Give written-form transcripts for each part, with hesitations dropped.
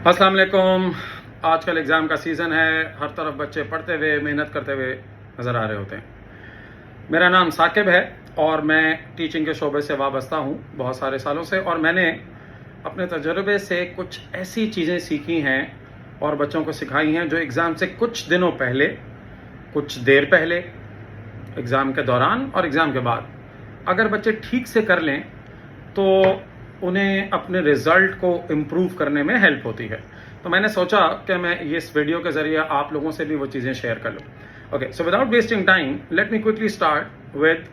अस्सलाम वालेकुम। आजकल एग्ज़ाम का सीज़न है, हर तरफ बच्चे पढ़ते हुए मेहनत करते हुए नज़र आ रहे होते हैं। मेरा नाम साकिब है और मैं टीचिंग के शोबे से वाबस्ता हूँ बहुत सारे सालों से, और मैंने अपने तजुर्बे से कुछ ऐसी चीज़ें सीखी हैं और बच्चों को सिखाई हैं जो एग्ज़ाम से कुछ दिनों पहले, कुछ देर पहले, एग्ज़ाम के दौरान और एग्ज़ाम के बाद अगर बच्चे ठीक से कर लें तो उन्हें अपने रिज़ल्ट को इम्प्रूव करने में हेल्प होती है। तो मैंने सोचा कि मैं ये इस वीडियो के ज़रिए आप लोगों से भी वो चीज़ें शेयर कर लूँ। Okay, so without wasting time let me quickly start with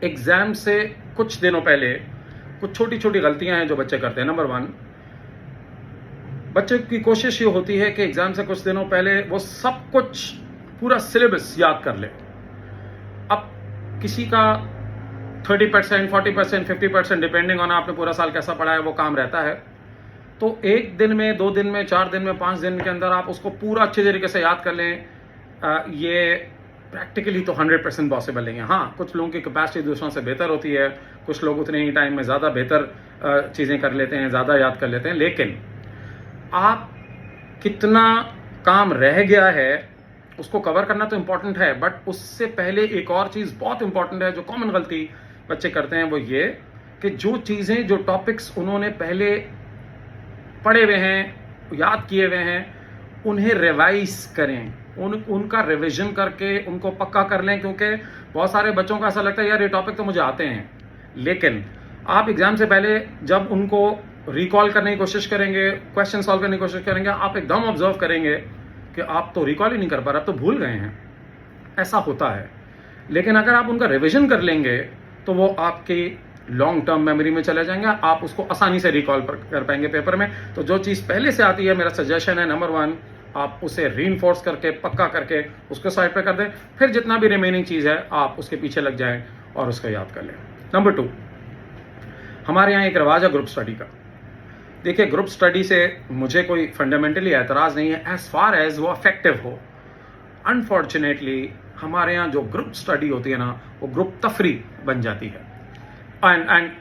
exam से कुछ दिनों पहले कुछ छोटी छोटी गलतियां हैं जो बच्चे करते हैं। नंबर 1, बच्चे की कोशिश ये होती है कि एग्ज़ाम से कुछ दिनों पहले वो सब कुछ पूरा सिलेबस याद कर ले। अब किसी का 30%, 40%, 50% डिपेंडिंग ऑन आपने पूरा साल कैसा पढ़ा है वो काम रहता है। तो एक दिन में, 2 दिन में, 4 दिन में, 5 दिन के अंदर आप उसको पूरा अच्छे तरीके से याद कर लें, ये प्रैक्टिकली तो 100% पॉसिबल नहीं है। हाँ, कुछ लोगों की कैपेसिटी दूसरों से बेहतर होती है, कुछ लोग उतने ही टाइम में ज़्यादा बेहतर चीज़ें कर लेते हैं, ज़्यादा याद कर लेते हैं। लेकिन आप कितना काम रह गया है उसको कवर करना तो इम्पॉर्टेंट है, बट उससे पहले एक और चीज़ बहुत इंपॉर्टेंट है जो कॉमन गलती बच्चे करते हैं, वो ये कि जो चीज़ें, जो टॉपिक्स उन्होंने पहले पढ़े हुए हैं, याद किए हुए हैं, उन्हें रिवाइज करें, उनका रिवीजन करके उनको पक्का कर लें। क्योंकि बहुत सारे बच्चों का ऐसा लगता है यार ये टॉपिक तो मुझे आते हैं, लेकिन आप एग्जाम से पहले जब उनको रिकॉल करने की कोशिश करेंगे, क्वेश्चन सॉल्व करने की कोशिश करेंगे, आप एकदम ऑब्जर्व करेंगे कि आप तो रिकॉल ही नहीं कर पा रहे, आप तो भूल गए हैं। ऐसा होता है। लेकिन अगर आप उनका रिवीजन कर लेंगे तो वो आपकी लॉन्ग टर्म मेमोरी में चले जाएंगे, आप उसको आसानी से रिकॉल कर पाएंगे पेपर में। तो जो चीज़ पहले से आती है, मेरा सजेशन है नंबर 1, आप उसे रीइंफोर्स करके, पक्का करके उसको साइड पे कर दें। फिर जितना भी रिमेनिंग चीज़ है आप उसके पीछे लग जाएं और उसको याद कर लें। नंबर 2, हमारे यहाँ एक रिवाज है ग्रुप स्टडी का। देखिए, ग्रुप स्टडी से मुझे कोई फंडामेंटली एतराज़ नहीं है एज फार एज वो अफेक्टिव हो। अनफॉर्चुनेटली हमारे यहाँ जो ग्रुप स्टडी होती है ना, वो ग्रुप तफरी बन जाती है। And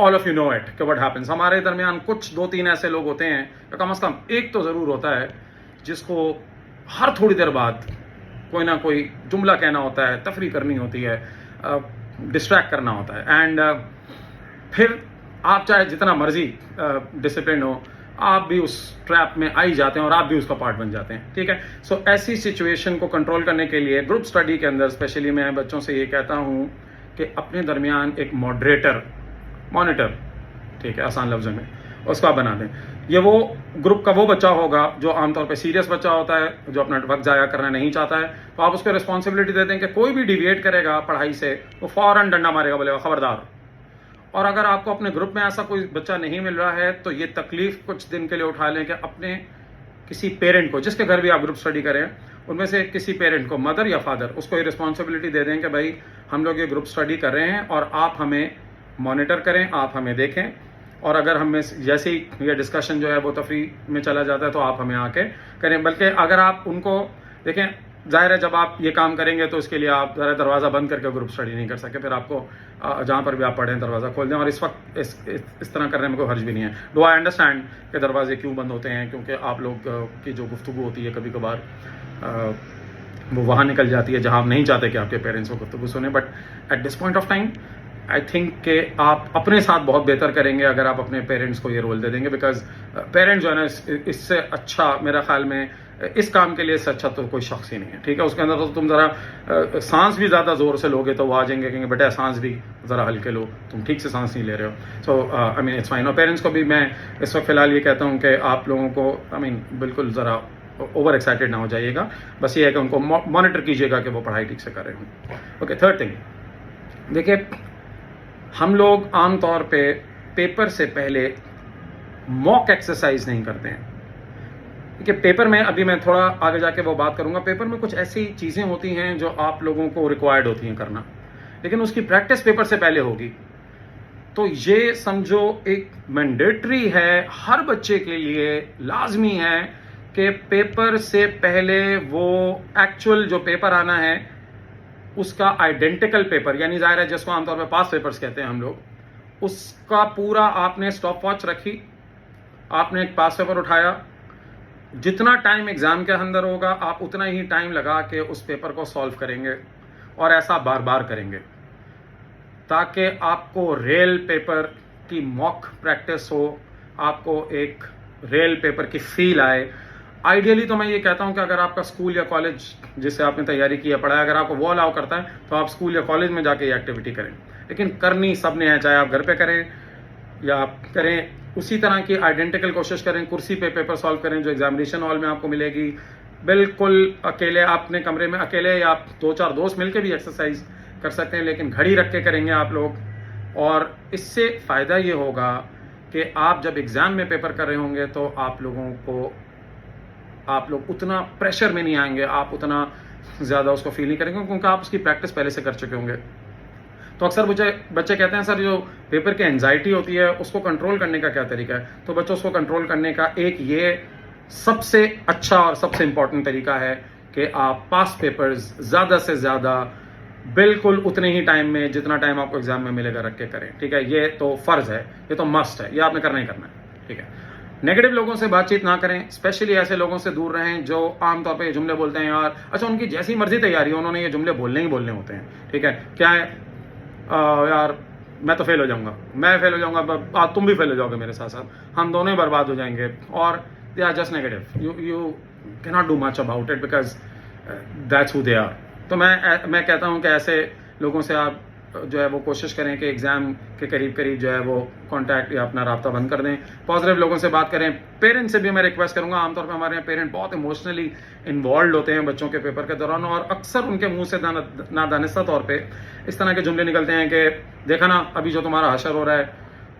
all of you know it कि व्हाट हैपेंस। हमारे दरमियान कुछ 2-3 ऐसे लोग होते हैं, कम से कम एक तो ज़रूर होता है जिसको हर थोड़ी देर बाद कोई ना कोई जुमला कहना होता है, तफरी करनी होती है, डिस्ट्रैक्ट करना होता है। एंड फिर आप चाहे जितना मर्जी डिसिप्लिन हो, आप भी उस ट्रैप में आ ही जाते हैं और आप भी उसका पार्ट बन जाते हैं। ठीक है, सो ऐसी सिचुएशन को कंट्रोल करने के लिए ग्रुप स्टडी के अंदर स्पेशली मैं बच्चों से ये कहता हूँ कि अपने दरमियान एक मॉनिटर, ठीक है, आसान लफ्ज़ों में उसको आप बना दें। ये वो ग्रुप का वो बच्चा होगा जो आमतौर पे सीरियस बच्चा होता है, जो अपना वक्त ज़ाया करना नहीं चाहता है। तो आप उसको रिस्पॉन्सिबिलिटी दे दें कि कोई भी डिविएट करेगा पढ़ाई से वो फ़ौरन डंडा मारेगा, बोलेगा खबरदार। और अगर आपको अपने ग्रुप में ऐसा कोई बच्चा नहीं मिल रहा है तो ये तकलीफ कुछ दिन के लिए उठा लें कि अपने किसी पेरेंट को, जिसके घर भी आप ग्रुप स्टडी करें, उनमें से किसी पेरेंट को, मदर या फादर, उसको ये रिस्पॉन्सिबिलिटी दे दें कि भाई हम लोग ये ग्रुप स्टडी कर रहे हैं और आप हमें मॉनिटर करें, आप हमें देखें। और अगर हमें जैसे ही ये डिस्कशन जो है वो तफरी में चला जाता है तो आप हमें आके करें। बल्कि अगर आप उनको देखें, जाहिर है जब आप ये काम करेंगे तो इसके लिए आप ज़रा दरवाज़ा बंद करके ग्रुप स्टडी नहीं कर सके, फिर आपको जहाँ पर भी आप पढ़ें दरवाज़ा खोल दें। और इस वक्त इस तरह करने में कोई हर्ज भी नहीं है। डू आई अंडरस्टैंड कि दरवाजे क्यों बंद होते हैं, क्योंकि आप लोग की जो गुफ्तगू होती है कभी कभार वो वहाँ निकल जाती है जहाँ आप नहीं चाहते कि आपके पेरेंट्स को गुफ्तगू सुने। But at this point of time I think कि आप अपने साथ बहुत बेहतर करेंगे अगर आप अपने पेरेंट्स को ये रोल दे देंगे। बिकॉज पेरेंट्स जो है ना, इससे अच्छा मेरा ख्याल में इस काम के लिए इससे अच्छा तो कोई शख्स ही नहीं है। ठीक है, उसके अंदर तो तुम ज़रा सांस भी ज़्यादा ज़ोर से लोगे तो वो आ जाएंगे, कहेंगे बेटा सांस भी ज़रा हल्के लो, तुम ठीक से सांस नहीं ले रहे हो। सो आई मीन इट्स फाइन। और पेरेंट्स को भी मैं इस वक्त फ़िलहाल ये कहता हूँ कि आप लोगों को आई मीन बिल्कुल ज़रा ओवर एक्साइटेड ना हो जाइएगा। बस ये है कि उनको मॉनिटर कीजिएगा कि वो पढ़ाई ठीक से कर रहे हों। ओके, थर्ड थिंग, देखिए हम लोग आम तौर पे पेपर से पहले मॉक एक्सरसाइज नहीं करते हैं। देखिए पेपर में, अभी मैं थोड़ा आगे जाके वो बात करूंगा, पेपर में कुछ ऐसी चीज़ें होती हैं जो आप लोगों को रिक्वायर्ड होती हैं करना, लेकिन उसकी प्रैक्टिस पेपर से पहले होगी। तो ये समझो एक मैंडेटरी है, हर बच्चे के लिए लाजमी है कि पेपर से पहले वो एक्चुअल जो पेपर आना है उसका आइडेंटिकल पेपर, यानी जाहिर है जिसको आमतौर पर पास पेपर्स कहते हैं हम लोग, उसका पूरा आपने स्टॉप वॉच रखी आपने एक पास पेपर उठाया, जितना टाइम एग्ज़ाम के अंदर होगा आप उतना ही टाइम लगा के उस पेपर को सॉल्व करेंगे, और ऐसा बार बार करेंगे ताकि आपको रियल पेपर की मॉक प्रैक्टिस हो, आपको एक रियल पेपर की फील आए। आइडियली तो मैं ये कहता हूँ कि अगर आपका स्कूल या कॉलेज जिससे आपने तैयारी की है, पढ़ा है, अगर आपको वो अलाउ करता है तो आप स्कूल या कॉलेज में जाके ये एक्टिविटी करें, लेकिन करनी सब ने है, चाहे आप घर पे करें या आप करें, उसी तरह की आइडेंटिकल कोशिश करें, कुर्सी पे पेपर सॉल्व करें जो एग्जामिनेशन हॉल में आपको मिलेगी। बिल्कुल अकेले अपने कमरे में अकेले या आप 2-4 दोस्त मिलके भी एक्सरसाइज कर सकते हैं, लेकिन घड़ी रख के करेंगे आप लोग। और इससे फ़ायदा ये होगा कि आप जब एग्ज़ाम में पेपर कर रहे होंगे तो आप लोग उतना प्रेशर में नहीं आएंगे, आप उतना ज़्यादा उसको फील नहीं करेंगे, क्योंकि आप उसकी प्रैक्टिस पहले से कर चुके होंगे। तो अक्सर बच्चे कहते हैं सर जो पेपर की एंजाइटी होती है उसको कंट्रोल करने का क्या तरीका है? तो बच्चों उसको कंट्रोल करने का एक ये सबसे अच्छा और सबसे इम्पॉर्टेंट तरीका है कि आप पास पेपर्स ज़्यादा से ज़्यादा बिल्कुल उतने ही टाइम में जितना टाइम आपको एग्जाम में मिलेगा रख के करें, ठीक है? ये तो फ़र्ज़ है, ये तो मस्ट है, ये आपने करना ही करना है, ठीक है? नेगेटिव लोगों से बातचीत ना करें, स्पेशली ऐसे लोगों से दूर रहें जो आमतौर पे ये जुमले बोलते हैं, यार अच्छा उनकी जैसी मर्जी तैयारी हो, उन्होंने ये जुमले बोलने ही बोलने होते हैं, ठीक है? क्या है, यार मैं तो फेल हो जाऊंगा, मैं फेल हो जाऊंगा, तुम भी फेल हो जाओगे मेरे साथ साथ, हम दोनों ही बर्बाद हो जाएंगे, और they are just negative, you can not do much about it because that's who they are. तो मैं कहता हूँ कि ऐसे लोगों से आप जो है वो कोशिश करें कि एग्ज़ाम के करीब जो है वो कांटेक्ट या अपना राब्ता बंद कर दें, पॉजिटिव लोगों से बात करें। पेरेंट्स से भी मैं रिक्वेस्ट करूंगा, आमतौर पर हमारे यहाँ पेरेंट बहुत इमोशनली इन्वॉल्व होते हैं बच्चों के पेपर के दौरान, और अक्सर उनके मुंह से नादानिस्ता तौर पे इस तरह के जुमले निकलते हैं कि देखा ना अभी जो तुम्हारा हशर हो रहा है,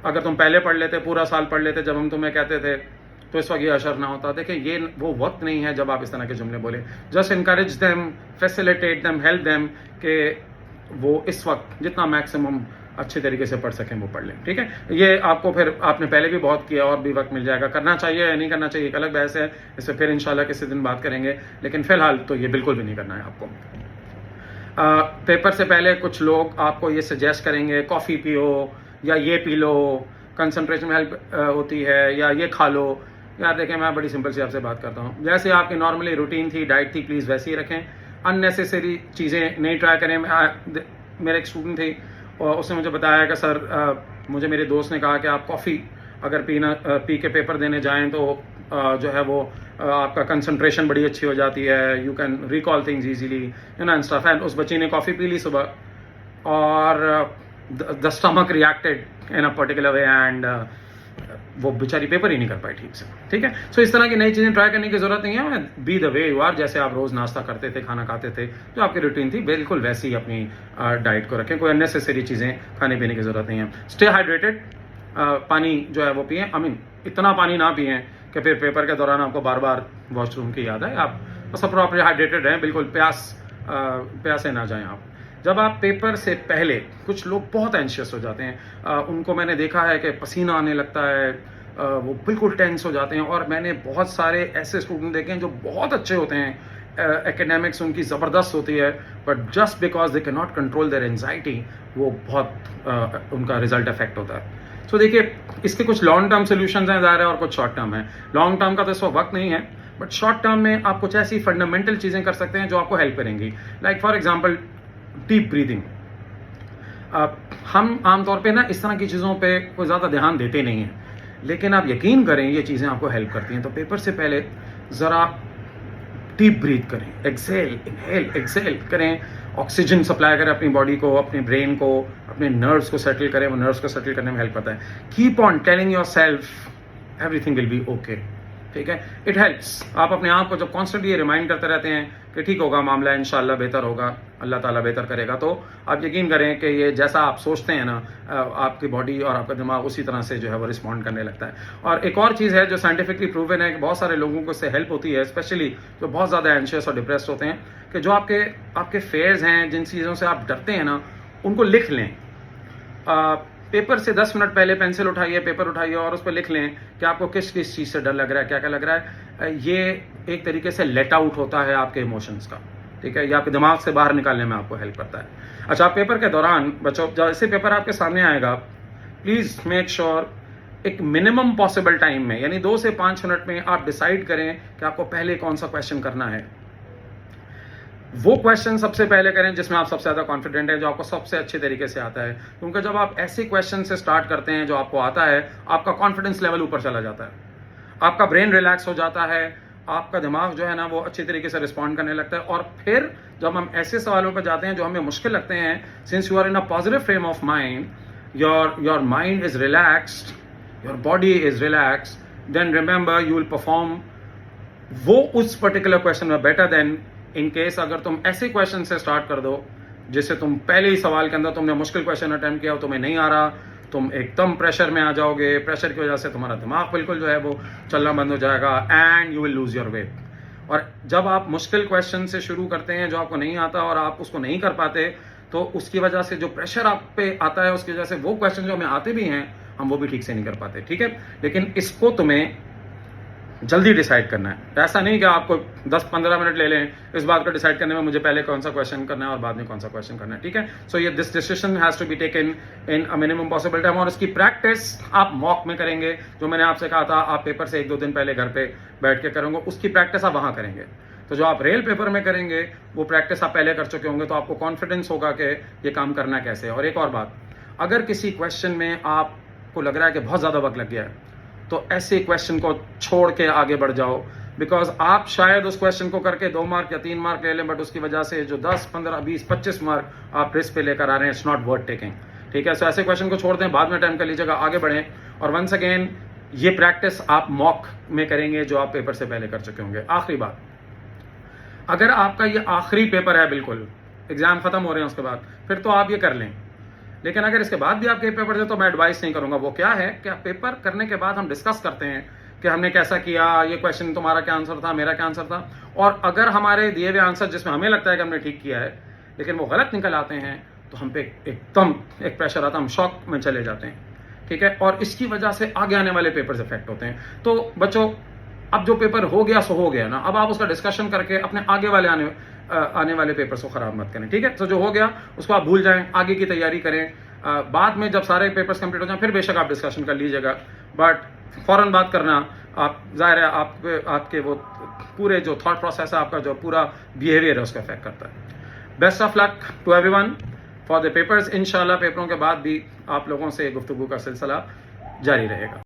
अगर तुम पहले पढ़ लेते, पूरा साल पढ़ लेते जब हम तुम्हें कहते थे, तो इस वक्त ये असर ना होता। देखिए ये वो वक्त नहीं है जब आप इस तरह के जुमले बोले। Just encourage them, facilitate them, help them कि वो इस वक्त जितना मैक्सिमम अच्छे तरीके से पढ़ सकें वो पढ़ लें, ठीक है? ये आपको फिर आपने पहले भी बहुत किया और भी वक्त मिल जाएगा, करना चाहिए या नहीं करना चाहिए एक अलग बहस है, इससे फिर इंशाल्लाह किसी दिन बात करेंगे, लेकिन फिलहाल तो ये बिल्कुल भी नहीं करना है आपको। पेपर से पहले कुछ लोग आपको ये सजेस्ट करेंगे कॉफ़ी पियो या ये पी लो, कंसंट्रेशन में हेल्प होती है, या ये खा लो। यार देखें मैं बड़ी सिंपल सी आपसे बात करता हूँ, जैसे आपकी नॉर्मली रूटीन थी, डाइट थी, प्लीज़ वैसे ही रखें, अननेसेसरी चीज़ें नहीं ट्राई करें। मेरे एक स्टूडेंट थी और उसने मुझे बताया कि सर मुझे मेरे दोस्त ने कहा कि आप कॉफ़ी अगर पी के पेपर देने जाएं तो जो है वो आपका कंसंट्रेशन बड़ी अच्छी हो जाती है, you can recall things easily, you know and stuff. And उस बच्ची ने कॉफ़ी पी ली सुबह और the stomach reacted in a particular way and वो बेचारी पेपर ही नहीं कर पाई ठीक से, ठीक है? सो इस तरह की नई चीज़ें ट्राई करने की ज़रूरत नहीं है, be the way you are, जैसे आप रोज़ नाश्ता करते थे, खाना खाते थे, जो आपकी रूटीन थी बिल्कुल वैसे ही अपनी डाइट को रखें, कोई अननेसेसरी चीज़ें खाने पीने की ज़रूरत नहीं है। स्टे हाइड्रेटेड, पानी जो है वो पिएं, आई मीन इतना पानी ना पिएं कि फिर पेपर के दौरान आपको बार बार वॉशरूम की याद आए, आप बस प्रॉपर्ली हाइड्रेटेड रहें, बिल्कुल प्यासे ना जाएं आप। जब आप पेपर से पहले, कुछ लोग बहुत एंशियस हो जाते हैं, उनको मैंने देखा है कि पसीना आने लगता है, वो बिल्कुल टेंस हो जाते हैं, और मैंने बहुत सारे ऐसे स्टूडेंट देखे हैं जो बहुत अच्छे होते हैं, एकेडमिक्स उनकी ज़बरदस्त होती है, but just because they can not control their anxiety वो बहुत उनका रिजल्ट अफेक्ट होता है। सो देखिए इसके कुछ लॉन्ग टर्म सोल्यूशन हैं ज़ाहिर है और कुछ शॉर्ट टर्म है। लॉन्ग टर्म का तो इस वक्त नहीं है, बट शॉर्ट टर्म में आप कुछ ऐसी फंडामेंटल चीज़ें कर सकते हैं जो आपको हेल्प करेंगी। Like for example deep breathing. हम आमतौर पे ना इस तरह की चीज़ों पे कोई ज़्यादा ध्यान देते नहीं हैं, लेकिन आप यकीन करें ये चीज़ें आपको हेल्प करती हैं। तो पेपर से पहले ज़रा डीप ब्रीथ करें, एक्सेल इनहेल एक्सेल करें, ऑक्सीजन सप्लाई करें अपनी बॉडी को, अपने ब्रेन को, अपने नर्व्स को सेटल करें, वो नर्व्स को सेटल करने में हेल्प करता है। Keep on telling your self everything will be okay, ठीक है? It helps. आप अपने आप को जब कॉन्स्टेंटली ये रिमाइंड करते रहते हैं कि ठीक होगा मामला, इंशाल्लाह बेहतर होगा, अल्लाह ताला बेहतर करेगा, तो आप यकीन करें कि ये जैसा आप सोचते हैं ना, आपकी बॉडी और आपका दिमाग उसी तरह से जो है वो रिस्पॉन्ड करने लगता है। और एक और चीज़ है जो साइंटिफिकली प्रूवन है कि बहुत सारे लोगों को इससे हेल्प होती है, स्पेशली जो बहुत ज़्यादा एंशियस और डिप्रेस्ड होते हैं, कि जो आपके फेयर्स हैं, जिन चीज़ों से आप डरते हैं ना, उनको लिख लें। पेपर से 10 मिनट पहले पेंसिल उठाइए, पेपर उठाइए और उस पर लिख लें कि आपको किस किस चीज़ से डर लग रहा है, क्या क्या लग रहा है। ये एक तरीके से लेट आउट होता है आपके इमोशंस का, ठीक है? ये आपके दिमाग से बाहर निकालने में आपको हेल्प करता है। अच्छा, पेपर के दौरान बच्चों जैसे पेपर आपके सामने आएगा, प्लीज़ मेक श्योर एक मिनिमम पॉसिबल टाइम में, यानी 2 से 5 मिनट में आप डिसाइड करें कि आपको पहले कौन सा क्वेश्चन करना है। वो क्वेश्चन सबसे पहले करें जिसमें आप सबसे ज़्यादा कॉन्फिडेंट है, जो आपको सबसे अच्छे तरीके से आता है, क्योंकि जब आप ऐसे क्वेश्चन से स्टार्ट करते हैं जो आपको आता है, आपका कॉन्फिडेंस लेवल ऊपर चला जाता है, आपका ब्रेन रिलैक्स हो जाता है, आपका दिमाग जो है ना वो अच्छी तरीके से रिस्पॉन्ड करने लगता है। और फिर जब हम ऐसे सवालों पर जाते हैं जो हमें मुश्किल लगते हैं, since you are in a positive frame of mind, your mind is relaxed, your body is relaxed, then remember you will perform वो उस पर्टिकुलर क्वेश्चन में बेटर देन इन केस अगर तुम ऐसे क्वेश्चन से स्टार्ट कर दो जिससे तुम पहले ही सवाल के अंदर तुमने मुश्किल क्वेश्चन अटेम्प्ट किया, तुम्हें नहीं आ रहा, तुम एकदम प्रेशर में आ जाओगे, प्रेशर की वजह से तुम्हारा दिमाग बिल्कुल जो है वो चलना बंद हो जाएगा and you will lose your way. और जब आप मुश्किल क्वेश्चन से शुरू करते हैं जो आपको नहीं आता और आप उसको नहीं कर पाते, तो उसकी वजह से जो प्रेशर आप पे आता है उसकी वजह से वो क्वेश्चन जो हमें आते भी हैं हम वो भी ठीक से नहीं कर पाते, ठीक है। लेकिन इसको तुम्हें जल्दी डिसाइड करना है, ऐसा नहीं कि आपको 10-15 मिनट ले लें इस बात को डिसाइड करने में मुझे पहले कौन सा क्वेश्चन करना है और बाद में कौन सा क्वेश्चन करना है, ठीक है। सो ये this decision has to be taken in a minimum possible time. और इसकी प्रैक्टिस आप मॉक में करेंगे, जो मैंने आपसे कहा था आप पेपर से 1-2 दिन पहले घर पे बैठ के करेंगे, उसकी प्रैक्टिस आप वहां करेंगे। तो जो आप रेल पेपर में करेंगे वो प्रैक्टिस आप पहले कर चुके होंगे, तो आपको कॉन्फिडेंस होगा कि ये काम करना कैसे है। और एक और बात, अगर किसी क्वेश्चन में आपको लग रहा है कि बहुत ज़्यादा वक्त लग गया है, तो ऐसे क्वेश्चन को छोड़ के आगे बढ़ जाओ, बिकॉज आप शायद उस क्वेश्चन को करके 2 मार्क या 3 मार्क ले लें, बट उसकी वजह से जो 10, 15, 20, 25 मार्क आप रिस्क पे लेकर आ रहे हैं, इट्स नॉट वर्थ टेकिंग, ठीक है। सो ऐसे क्वेश्चन को छोड़ दें, बाद में टाइम कर लीजिएगा, आगे बढ़ें। और वंस अगेन ये प्रैक्टिस आप मॉक में करेंगे जो आप पेपर से पहले कर चुके होंगे। आखिरी बात, अगर आपका ये आखिरी पेपर है, बिल्कुल एग्जाम खत्म हो रहे हैं उसके बाद, फिर तो आप ये कर लें। लेकिन अगर इसके बाद भी आपके पेपर दे तो मैं एडवाइस नहीं करूंगा। वो क्या है कि पेपर करने के बाद हम डिस्कस करते हैं कि हमने कैसा किया, ये क्वेश्चन तुम्हारा क्या आंसर था, मेरा क्या आंसर था, और अगर हमारे दिए हुए आंसर जिसमें हमें लगता है कि हमने ठीक किया है लेकिन वो गलत निकल आते हैं, तो हम पे एकदम एक प्रेशर आता है, हम शॉक में चले जाते हैं, ठीक है। और इसकी वजह से आगे आने वाले पेपर्स इफेक्ट होते हैं। तो बच्चों, अब जो पेपर हो गया सो हो गया ना, अब आप उसका डिस्कशन करके अपने आगे वाले आने वाले पेपर्स को खराब मत करें, ठीक है। तो जो हो गया उसको आप भूल जाएं, आगे की तैयारी करें। बाद में जब सारे पेपर्स कंप्लीट हो जाएं फिर बेशक आप डिस्कशन कर लीजिएगा, बट फौरन बात करना, आप जाहिर है आपके वो पूरे जो थॉट प्रोसेस है, आपका जो पूरा बिहेवियर है उसको अफेक्ट करता है। Best of luck to everyone for the papers. इंशाल्लाह पेपरों के बाद भी आप लोगों से गुफ्तगू का सिलसिला जारी रहेगा।